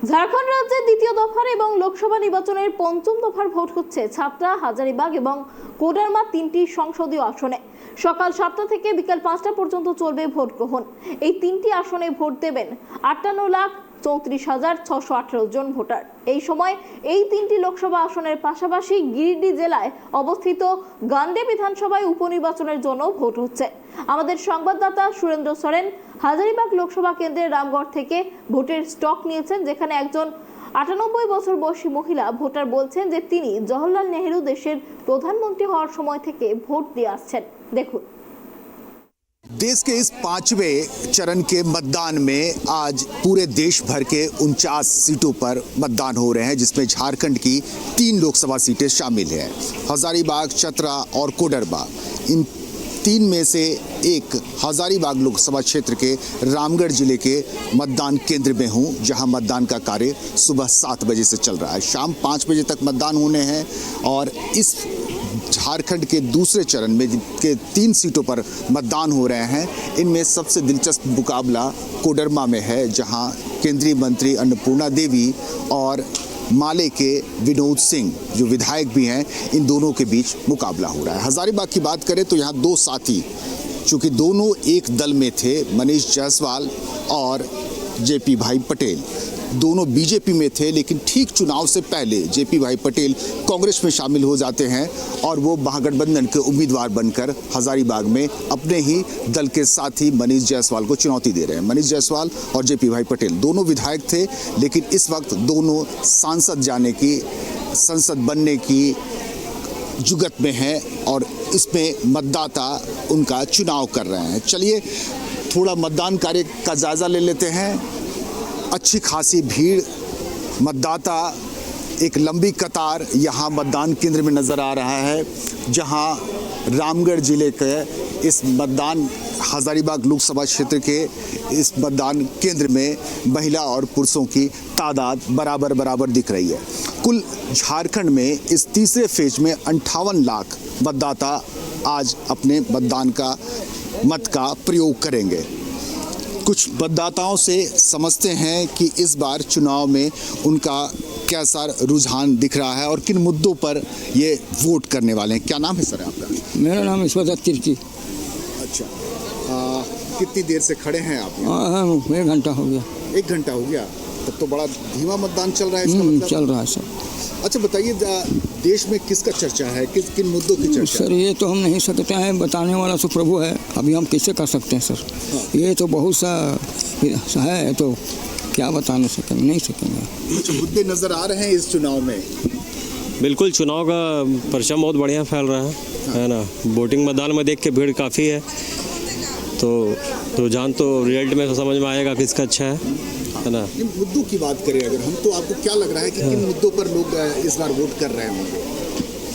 ঝাড়খণ্ড রাজ্যে দ্বিতীয় দফার এবং লোকসভা নির্বাচনের পঞ্চম দফার ভোট হচ্ছে ছাত্রা, হাজারিবাগ এবং কোডারমা তিনটি সংসদীয় আসনে। সকাল 7টা থেকে বিকাল 5টা পর্যন্ত চলবে ভোট গ্রহণ। এই তিনটি আসনে ভোট দেবেন 58,34,618 জন ভোটার। এই সময় এই তিনটি লোকসভা আসনের পাশাপাশি গিরিডি জেলায় অবস্থিত গান্ডে বিধানসভায় উপনির্বাচনের জন্য ভোট হচ্ছে। আমাদের সংবাদদাতা সুরেন্দ্র সরেন হাজারিবাগ লোকসভা কেন্দ্রের রামগড় থেকে ভোটের স্টক নিয়েছেন, যেখানে একজন 98 বছর বয়সী মহিলা ভোটার বলছেন যে তিনি জওহরলাল নেহেরু দেশের প্রধানমন্ত্রী হওয়ার সময় থেকে ভোট দিয়ে আসছেন। দেখুন। देश के इस 5वें चरण के मतदान में आज पूरे देश भर के 49 सीटों पर मतदान हो रहे हैं, जिसमें झारखंड की 3 लोकसभा सीटें शामिल हैं। हजारीबाग, चतरा और कोडरबा, इन 3 में से एक हजारीबाग लोकसभा क्षेत्र के रामगढ़ जिले के मतदान केंद्र में हूं, जहां मतदान का कार्य सुबह 7 बजे से चल रहा है। शाम 5 बजे तक मतदान होने हैं और इस झारखंड के दूसरे चरण में के 3 सीटों पर मतदान हो रहे हैं। इनमें सबसे दिलचस्प मुकाबला कोडरमा में है, जहां केंद्रीय मंत्री अन्नपूर्णा देवी और माले के विनोद सिंह जो विधायक भी हैं, इन दोनों के बीच मुकाबला हो रहा है। हजारीबाग की बात करें तो यहाँ 2 साथी, चूँकि दोनों एक दल में थे, मनीष जायसवाल और जेपी भाई पटेल, दोनों बीजेपी में थे, लेकिन ठीक चुनाव से पहले जेपी भाई पटेल कांग्रेस में शामिल हो जाते हैं और वो महागठबंधन के उम्मीदवार बनकर हजारीबाग में अपने ही दल के साथी मनीष जायसवाल को चुनौती दे रहे हैं। मनीष जायसवाल और जेपी भाई पटेल दोनों विधायक थे, लेकिन इस वक्त दोनों सांसद जाने की, संसद बनने की जुगत में हैं और इसमें मतदाता उनका चुनाव कर रहे हैं। चलिए थोड़ा मतदान कार्य का जायजा ले लेते हैं। अच्छी खासी भीड़, मतदाता, एक लंबी कतार यहाँ मतदान केंद्र में नज़र आ रहा है, जहाँ रामगढ़ जिले के इस मतदान हजारीबाग लोकसभा क्षेत्र के इस मतदान केंद्र में महिला और पुरुषों की तादाद बराबर दिख रही है। कुल झारखंड में इस तीसरे फेज में 58 लाख मतदाता आज अपने मतदान का मत का प्रयोग करेंगे। कुछ मतदाताओं से समझते हैं कि इस बार चुनाव में उनका कैसा रुझान दिख रहा है और किन मुद्दों पर ये वोट करने वाले हैं। क्या नाम है सर आपका? मेरा नाम ईश्वर तिर्की। अच्छा, कितनी देर से खड़े हैं आप? 1 घंटा हो गया। 1 घंटा हो गया, तब तो बड़ा धीमा मतदान चल रहा है इसका मतलब? चल रहा है सर। अच्छा बताइए, देश में किसका चर्चा है, किन मुद्दों की चर्चा सर ये तो हम नहीं सकते हैं, बताने वाला तो प्रभु है, अभी हम कैसे कर सकते हैं सर? ये तो बहुत सा है, तो क्या बताने सकेंगे, नहीं सकेंगे। कुछ मुद्दे नजर आ रहे हैं इस चुनाव में? बिल्कुल, चुनाव का परचम बहुत बढ़िया फैल रहा है ना। वोटिंग मतदान में देख के भीड़ काफ़ी है, तो जान तो रिजल्ट में तो समझ में आएगा किसका अच्छा है ना। मुद्दों की बात करें अगर हम, तो आपको क्या लग रहा है कि किन मुद्दों पर लोग इस बार वोट कर रहे हैं?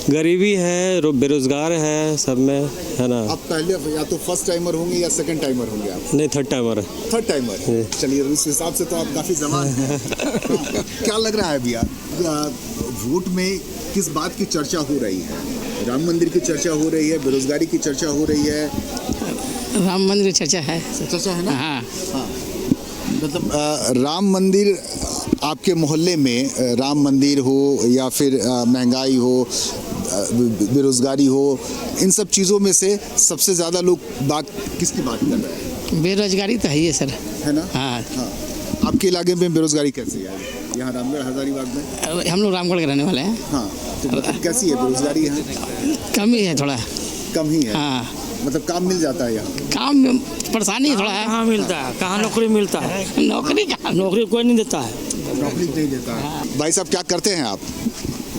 गरीबी है, बेरोजगार है, सब में है ना। आप पहले या तो फर्स्ट टाइमर होंगे या सेकंड टाइमर होंगे आप? नहीं, थर्ड टाइमर है। थर्ड टाइमर, चलिए इस हिसाब से तो आप काफ़ी जवान हैं। क्या लग रहा है भैया, वोट में किस बात की चर्चा हो रही है? राम मंदिर की चर्चा हो रही है, बेरोजगारी की चर्चा हो रही है? राम मंदिर चर्चा है ना? हाँ। मतलब राम मंदिर आपके मोहल्ले में, राम मंदिर हो या फिर महंगाई हो, बेरोजगारी हो, इन सब चीज़ों में से सबसे ज़्यादा लोग किसकी बात कर रहे हैं? बेरोजगारी तो है ही सर, है ना? हाँ। आपके इलाके में बेरोजगारी कैसी है यहाँ रामगढ़ हजारीबाग में? हम लोग रामगढ़ के रहने वाले हैं। हाँ, तो मतलब कैसी है बेरोजगारी यहाँ? कम ही है, थोड़ा कम ही है। हाँ, मतलब काम मिल जाता है यहाँ? काम परेशानी थोड़ा है। कहाँ मिलता है, कहाँ नौकरी मिलता है? नौकरी कोई नहीं देता है। नौकरी नहीं देता है। भाई साहब क्या करते हैं आप?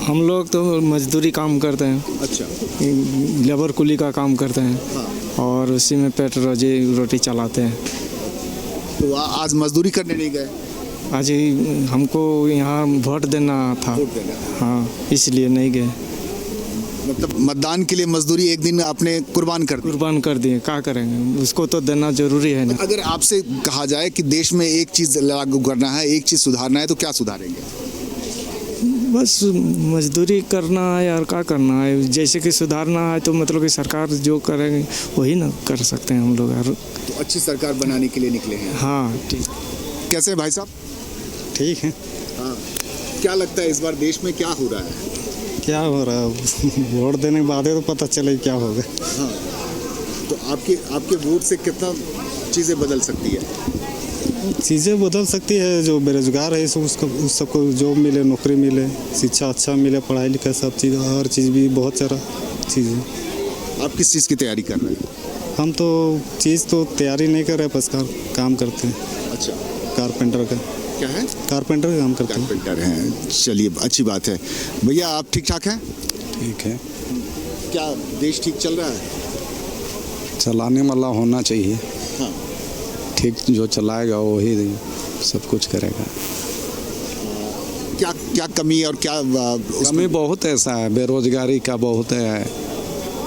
हम लोग तो मजदूरी काम करते हैं। अच्छा, लेबर कुली का काम करते हैं। हाँ। और उसी में पेट रोटी चलाते हैं। तो आज मजदूरी करने नहीं गए? आज हमको यहाँ वोट देना था। वोट देना? हाँ, इसलिए नहीं गए। मतलब मतदान के लिए मजदूरी एक दिन आपने कुर्बान कर दिए, क्या करेंगे, उसको तो देना जरूरी है ना। अगर आपसे कहा जाए कि देश में एक चीज़ लागू करना है, एक चीज़ सुधारना है, तो क्या सुधारेंगे? बस मजदूरी करना है यार, क्या करना है। जैसे कि सुधारना है तो मतलब कि सरकार जो करेंगे वही ना कर सकते हैं हम लोग यार। तो अच्छी सरकार बनाने के लिए निकले हैं? हाँ, ठीक। कैसे भाई साहब? ठीक है। हाँ, क्या लगता है इस बार देश में क्या हो रहा है? क्या हो रहा है वोट देने के बाद ही तो पता चले क्या होगा। हाँ, तो आपके वोट से कितना चीज़ें बदल सकती है? चीज़ें बदल सकती है, जो बेरोजगार है उस सबको जॉब मिले, नौकरी मिले, शिक्षा अच्छा मिले, पढ़ाई लिखाई सब चीज़, हर चीज़ भी बहुत सारा चीज़ें। आप किस चीज़ की तैयारी कर रहे हैं? हम तो चीज़ तो तैयारी नहीं कर रहे, बस काम करते हैं। अच्छा, कारपेंटर का। क्या है? कारपेंटर का काम करते हैं। कारपेंटर हैं, चलिए अच्छी बात है। भैया आप ठीक ठाक हैं? ठीक है, क्या देश ठीक चल रहा है? चलाने वाला होना चाहिए। हाँ, ठीक जो चलाएगा वही सब कुछ करेगा। क्या क्या कमी और क्या कमी बहुत ऐसा है, बेरोजगारी का बहुत है।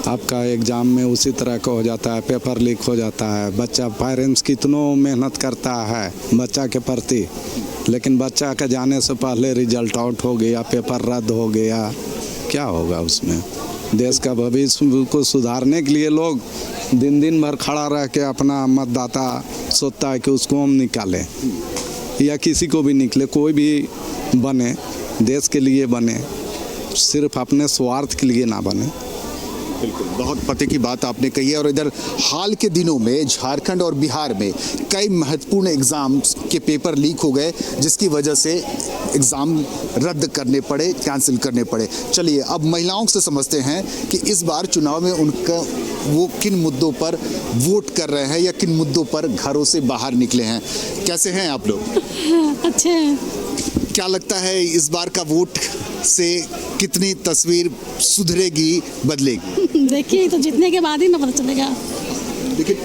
आपका एग्ज़ाम में उसी तरह का हो जाता है, पेपर लीक हो जाता है। बच्चा पेरेंट्स कितनों मेहनत करता है बच्चा के प्रति, लेकिन बच्चा के जाने से पहले रिजल्ट आउट हो गया, पेपर रद्द हो गया, क्या होगा उसमें? देश का भविष्य को सुधारने के लिए लोग दिन भर खड़ा रह के अपना मतदाता सोचता है कि उसको हम निकालें, या किसी को भी निकले, कोई भी बने, देश के लिए बने, सिर्फ अपने स्वार्थ के लिए ना बने। बिल्कुल, बहुत पते की बात आपने कही है। और इधर हाल के दिनों में झारखंड और बिहार में कई महत्वपूर्ण एग्ज़ाम्स के पेपर लीक हो गए, जिसकी वजह से एग्ज़ाम रद्द करने पड़े, कैंसिल करने पड़े। चलिए अब महिलाओं से समझते हैं कि इस बार चुनाव में उनका वो किन मुद्दों पर वोट कर रहे हैं या किन मुद्दों पर घरों से बाहर निकले हैं। कैसे हैं आप लोग? अच्छे हैं। क्या लगता है इस बार का वोट से कितनी तस्वीर सुधरेगी, बदलेगी? देखिए तो जीतने के बाद ही ना पता चलेगा।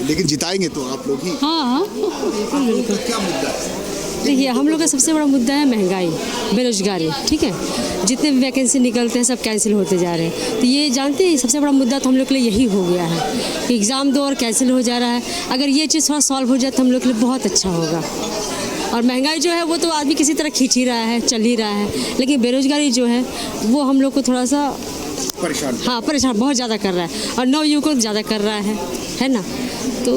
लेकिन जिताएंगे तो आप लोग ही। हाँ तो क्या मुद्दा है? देखिए हम लोग का सबसे बड़ा मुद्दा है महंगाई, बेरोजगारी। ठीक है, जितने भी वैकेंसी निकलते हैं सब कैंसिल होते जा रहे हैं। तो ये जानते हैं सबसे बड़ा मुद्दा तो हम लोग के लिए यही हो गया है कि एग्ज़ाम दो और कैंसिल हो जा रहा है। अगर ये चीज़ थोड़ा सॉल्व हो जाए तो हम लोग के लिए बहुत अच्छा होगा। और महंगाई जो है वो तो आदमी किसी तरह खींच ही रहा है, चल ही रहा है, लेकिन बेरोजगारी जो है वो हम लोग को थोड़ा सा परेशान बहुत ज़्यादा कर रहा है, और नवयुवकों को ज़्यादा कर रहा है ना। तो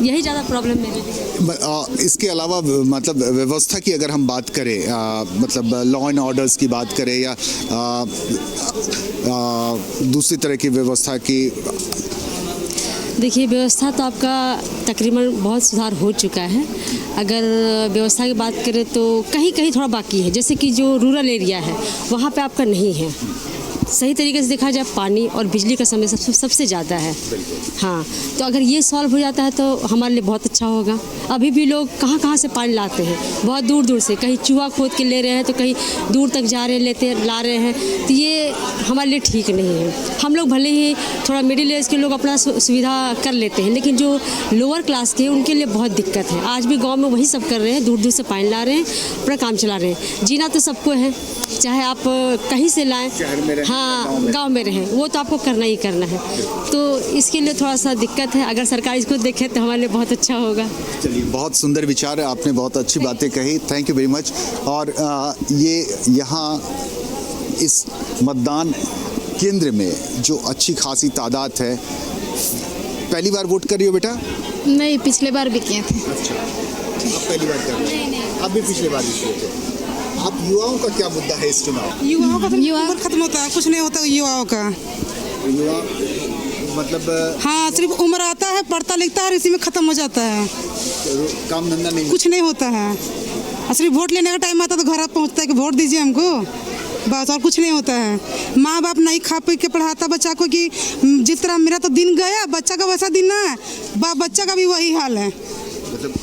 यही ज़्यादा प्रॉब्लम मेरे लिए। इसके अलावा मतलब व्यवस्था की अगर हम बात करें, मतलब लॉ एंड ऑर्डर्स की बात करें या दूसरी तरह की व्यवस्था की। देखिए व्यवस्था तो आपका तकरीबन बहुत सुधार हो चुका है। अगर व्यवस्था की बात करें तो कहीं कहीं थोड़ा बाकी है, जैसे कि जो रूरल एरिया है वहाँ पे आपका नहीं है। सही तरीके से देखा जाए पानी और बिजली का समस्या सबसे ज़्यादा है। हाँ, तो अगर ये सॉल्व हो जाता है तो हमारे लिए बहुत अच्छा होगा। अभी भी लोग कहाँ से पानी लाते हैं, बहुत दूर दूर से, कहीं चूहा खोद के ले रहे हैं तो कहीं दूर तक जा रहे हैं ला रहे हैं। तो ये हमारे लिए ठीक नहीं है। हम लोग भले ही थोड़ा मिडिल एज के लोग अपना सुविधा कर लेते हैं, लेकिन जो लोअर क्लास के उनके लिए बहुत दिक्कत है। आज भी गाँव में वही सब कर रहे हैं, दूर दूर से पानी ला रहे हैं, अपना काम चला रहे हैं। जीना तो सबको है, चाहे आप कहीं से लाएँ, हाँ गांव में रहें, वो तो आपको करना ही करना है। तो इसके लिए थोड़ा सा दिक्कत है। अगर सरकार इसको देखे तो हमारे लिए बहुत अच्छा होगा। चलिए, बहुत सुंदर विचार है, आपने बहुत अच्छी बातें कही, थैंक यू वेरी मच। और ये यहाँ इस मतदान केंद्र में जो अच्छी खासी तादाद है। पहली बार वोट कर रही हो बेटा? नहीं, पिछले बार भी किए थे। अच्छा, आप पहली बार कर रहे हो? आप भी पिछले बार भी किए थे। आप युवाओं का क्या मुद्दा है इस चुनाव? युवाओं का तो उम्र खत्म होता है, कुछ नहीं होता युवाओं का। युवा मतलब हाँ, सिर्फ उम्र आता है, पढ़ता लिखता है और इसी में खत्म हो जाता है। काम धंधा नहीं, कुछ नहीं होता है। और सिर्फ वोट लेने का टाइम आता है तो घर पहुँचता है कि वोट दीजिए हमको, बस, और कुछ नहीं होता है। माँ बाप नहीं खा पी के पढ़ाता बच्चा को कि जिस तरह मेरा तो दिन गया, बच्चा का वैसा दिन है, बच्चा का भी वही हाल है। मतलब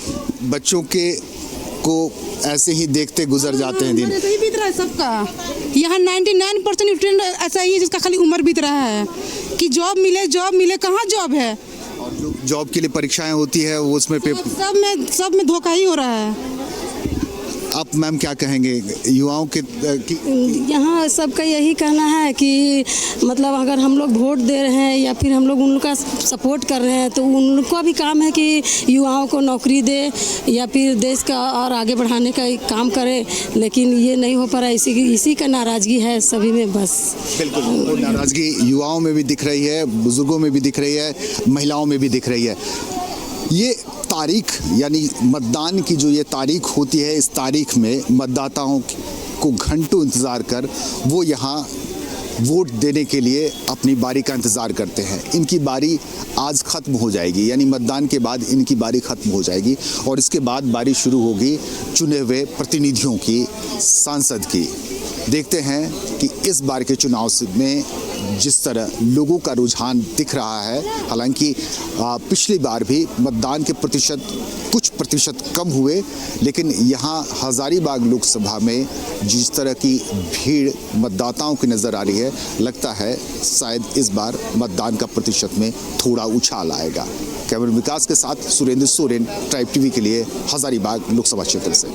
बच्चों के को ऐसे ही देखते गुजर जाते हैं दिन। ऐसे ही बीत रहा है सबका। यहाँ 99% स्टूडेंट ऐसा ही है जिसका खाली उम्र बीत रहा है कि जॉब मिले, कहाँ जॉब है। और जो जॉब के लिए परीक्षाएं होती है वो उसमें सब में धोखा ही हो रहा है। आप मैम क्या कहेंगे युवाओं के यहाँ सबका यही कहना है कि मतलब अगर हम लोग वोट दे रहे हैं या फिर हम लोग उन लोग का सपोर्ट कर रहे हैं तो उनका भी काम है कि युवाओं को नौकरी दे या फिर देश का और आगे बढ़ाने का काम करे, लेकिन ये नहीं हो पा रहा है। इसी का नाराज़गी है सभी में। बस बिल्कुल नाराज़गी युवाओं में भी दिख रही है, बुजुर्गों में भी दिख रही है, महिलाओं में भी दिख रही है। ये तारीख यानी मतदान की जो ये तारीख होती है, इस तारीख में मतदाताओं को घंटों इंतज़ार कर वो यहाँ वोट देने के लिए अपनी बारी का इंतज़ार करते हैं। इनकी बारी आज ख़त्म हो जाएगी, यानी मतदान के बाद इनकी बारी ख़त्म हो जाएगी और इसके बाद बारी शुरू होगी चुने हुए प्रतिनिधियों की, सांसद की। देखते हैं कि इस बार के चुनाव में जिस तरह लोगों का रुझान दिख रहा है, हालांकि पिछली बार भी मतदान के कुछ प्रतिशत कम हुए, लेकिन यहाँ हज़ारीबाग लोकसभा में जिस तरह की भीड़ मतदाताओं की नज़र आ रही है, लगता है शायद इस बार मतदान का प्रतिशत में थोड़ा उछाल आएगा। कैमरा विकास के साथ सुरेंद्र सोरेन, ट्राइब टीवी के लिए हज़ारीबाग लोकसभा क्षेत्र से।